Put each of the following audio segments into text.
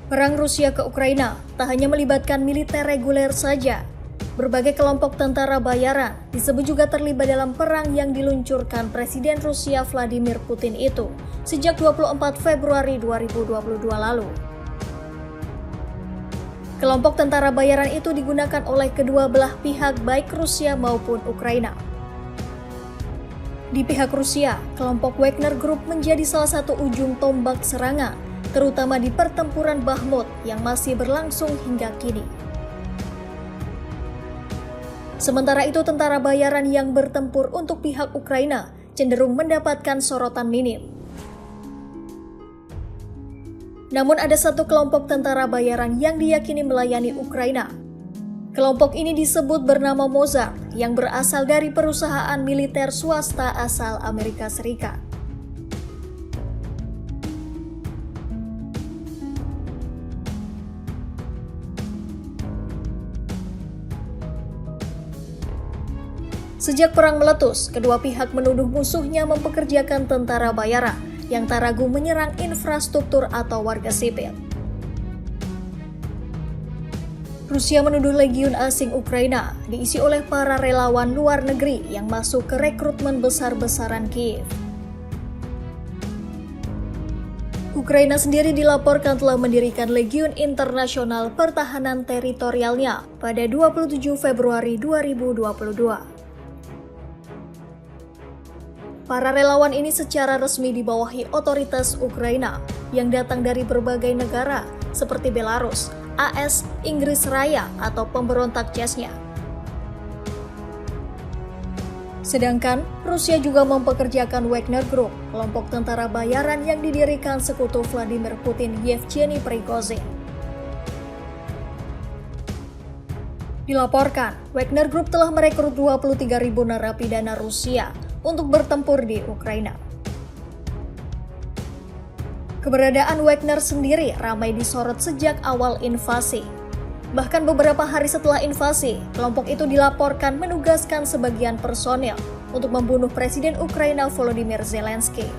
Perang Rusia ke Ukraina tak hanya melibatkan militer reguler saja. Berbagai kelompok tentara bayaran disebut juga terlibat dalam perang yang diluncurkan Presiden Rusia Vladimir Putin itu sejak 24 Februari 2022 lalu. Kelompok tentara bayaran itu digunakan oleh kedua belah pihak baik Rusia maupun Ukraina. Di pihak Rusia, kelompok Wagner Group menjadi salah satu ujung tombak serangan, terutama di pertempuran Bakhmut yang masih berlangsung hingga kini. Sementara itu, tentara bayaran yang bertempur untuk pihak Ukraina cenderung mendapatkan sorotan minim. Namun ada satu kelompok tentara bayaran yang diyakini melayani Ukraina. Kelompok ini disebut bernama Mossad yang berasal dari perusahaan militer swasta asal Amerika Serikat. Sejak perang meletus, kedua pihak menuduh musuhnya mempekerjakan tentara bayaran yang tak ragu menyerang infrastruktur atau warga sipil. Rusia menuduh legiun asing Ukraina diisi oleh para relawan luar negeri yang masuk ke rekrutmen besar-besaran Kiev. Ukraina sendiri dilaporkan telah mendirikan Legiun Internasional Pertahanan Teritorialnya pada 27 Februari 2022. Para relawan ini secara resmi dibawahi otoritas Ukraina yang datang dari berbagai negara seperti Belarus, AS, Inggris Raya, atau pemberontak Chechnya. Sedangkan Rusia juga mempekerjakan Wagner Group, kelompok tentara bayaran yang didirikan sekutu Vladimir Putin Yevgeny Prigozhin. Dilaporkan, Wagner Group telah merekrut 23.000 narapidana Rusia untuk bertempur di Ukraina. Keberadaan Wagner sendiri ramai disorot sejak awal invasi. Bahkan beberapa hari setelah invasi, kelompok itu dilaporkan menugaskan sebagian personil untuk membunuh Presiden Ukraina Volodymyr Zelensky.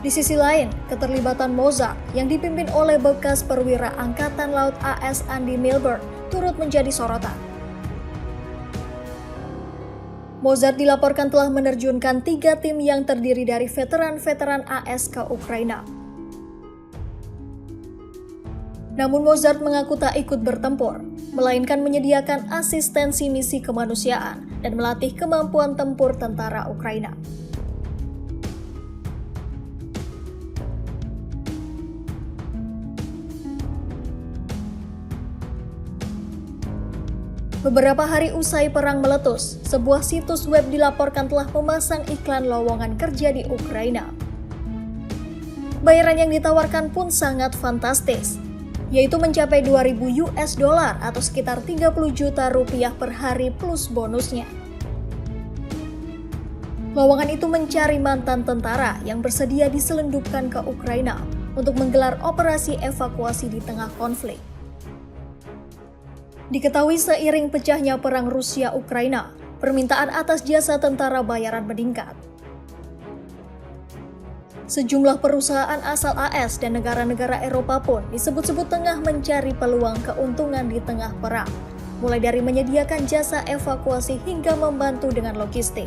Di sisi lain, keterlibatan Mossad yang dipimpin oleh bekas perwira Angkatan Laut AS Andy Milburn turut menjadi sorotan. Mossad dilaporkan telah menerjunkan 3 tim yang terdiri dari veteran-veteran AS ke Ukraina. Namun Mossad mengaku tak ikut bertempur, melainkan menyediakan asistensi misi kemanusiaan dan melatih kemampuan tempur tentara Ukraina. Beberapa hari usai perang meletus, sebuah situs web dilaporkan telah memasang iklan lowongan kerja di Ukraina. Bayaran yang ditawarkan pun sangat fantastis, yaitu mencapai $2.000 atau sekitar 30 juta rupiah per hari plus bonusnya. Lowongan itu mencari mantan tentara yang bersedia diselundupkan ke Ukraina untuk menggelar operasi evakuasi di tengah konflik. Diketahui seiring pecahnya perang Rusia-Ukraina, permintaan atas jasa tentara bayaran meningkat. Sejumlah perusahaan asal AS dan negara-negara Eropa pun disebut-sebut tengah mencari peluang keuntungan di tengah perang, mulai dari menyediakan jasa evakuasi hingga membantu dengan logistik.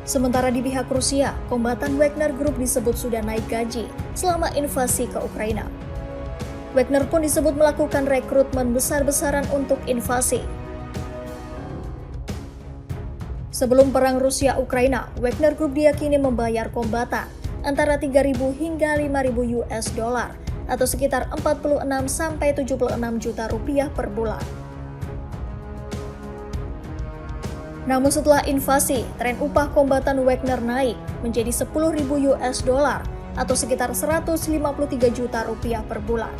Sementara di pihak Rusia, kombatan Wagner Group disebut sudah naik gaji selama invasi ke Ukraina. Wagner pun disebut melakukan rekrutmen besar-besaran untuk invasi. Sebelum perang Rusia-Ukraina, Wagner Group diyakini membayar kombatan antara 3.000 hingga $5.000 atau sekitar 46-76 juta rupiah per bulan. Namun setelah invasi, tren upah kombatan Wagner naik menjadi $10.000 atau sekitar 153 juta rupiah per bulan.